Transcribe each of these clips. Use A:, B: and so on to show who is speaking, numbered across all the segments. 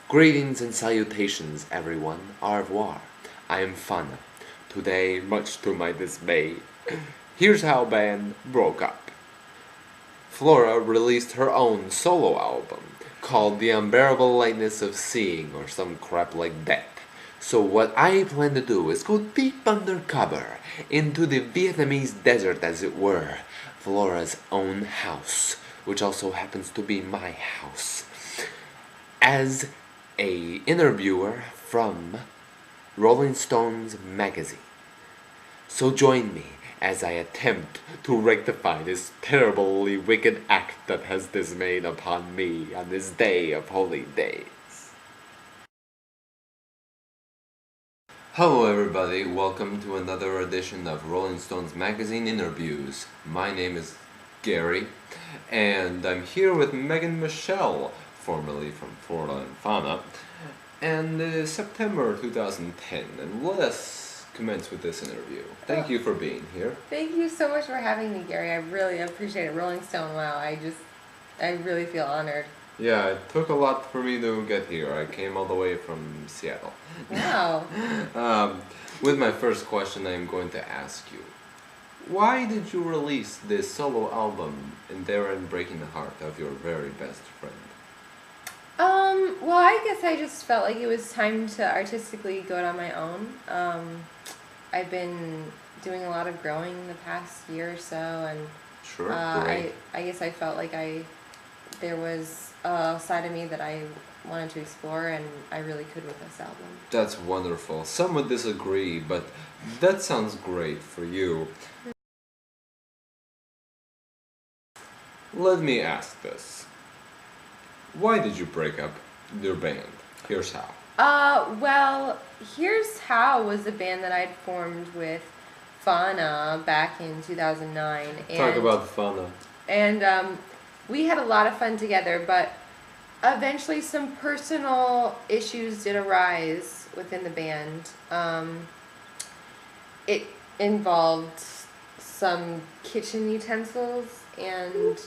A: Greetings and salutations, everyone. Au revoir. I am Fana. Today, much to my dismay, here's how band broke up. Flora released her own solo album called The Unbearable Lightness of Seeing or some crap like that. So what I plan to do is go deep undercover into the Vietnamese desert, as it were, Flora's own house, which also happens to be my house, as a interviewer from Rolling Stones magazine. So join me as I attempt to rectify this terribly wicked act that has dismayed upon me on this day of holy days. Hello everybody, welcome to another edition of Rolling Stones magazine interviews. My name is Gary, and I'm here with Megan Michelle, formerly from Florida and Fauna, and September 2010, and let us commence with this interview. Thank you for being here.
B: Thank you so much for having me, Gary. I really appreciate it. Rolling Stone, wow, I really feel honored.
A: Yeah, it took a lot for me to get here. I came all the way from Seattle.
B: Wow.
A: With my first question, I'm going to ask you, why did you release this solo album and therein breaking the heart of your very best friend?
B: Well, I guess I just felt like it was time to artistically go it on my own. I've been doing a lot of growing the past year or so, and
A: Sure, great.
B: I guess I felt like there was a side of me that I wanted to explore, and I really could with this album.
A: That's wonderful. Some would disagree, but that sounds great for you. Let me ask this. Why did you break up your band? Here's how.
B: Well, Here's How was a band that I'd formed with Fauna back in 2009.
A: Talk about Fauna.
B: And we had a lot of fun together, but eventually some personal issues did arise within the band. It involved some kitchen utensils, and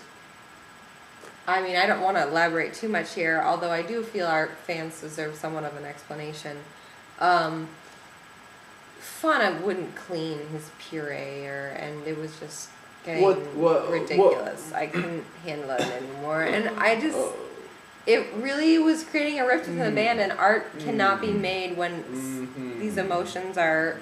B: I mean, I don't want to elaborate too much here, although I do feel our fans deserve somewhat of an explanation. Fauna wouldn't clean his puree, and it was just getting ridiculous. I couldn't handle it anymore, and it really was creating a rift within the band, and art cannot be made when these emotions are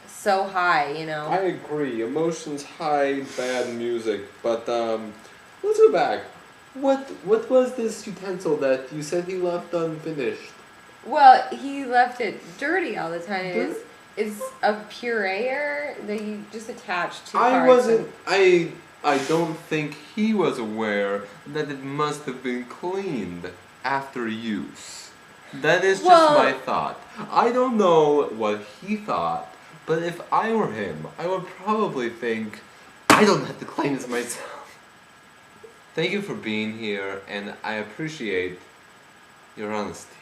B: so high, you know.
A: I agree. Emotions high, bad music, but let's go back. What was this utensil that you said he left unfinished?
B: Well, he left it dirty all the time. It's a pureer that you just attach to.
A: I don't think he was aware that it must have been cleaned after use. That is just my thought. I don't know what he thought, but if I were him, I would probably think, I don't have to clean this myself. Thank you for being here, and I appreciate your honesty.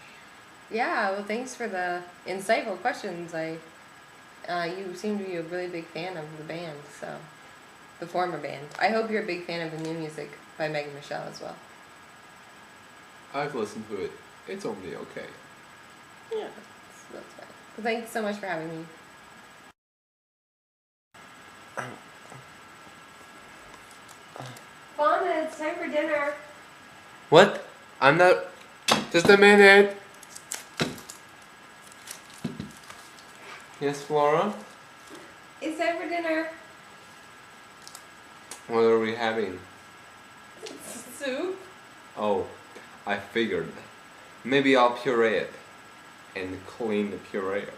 B: Yeah, well, thanks for the insightful questions. You seem to be a really big fan of the band, so the former band. I hope you're a big fan of the new music by Megan Michelle as well.
A: I've listened to it. It's only okay.
B: Yeah, that's fine. Well, thanks so much for having me. Fauna, it's time for dinner.
A: What? I'm not... Just a minute. Yes, Flora?
B: It's time for dinner.
A: What are we having?
B: Soup.
A: Oh, I figured. Maybe I'll puree it and clean the pureer.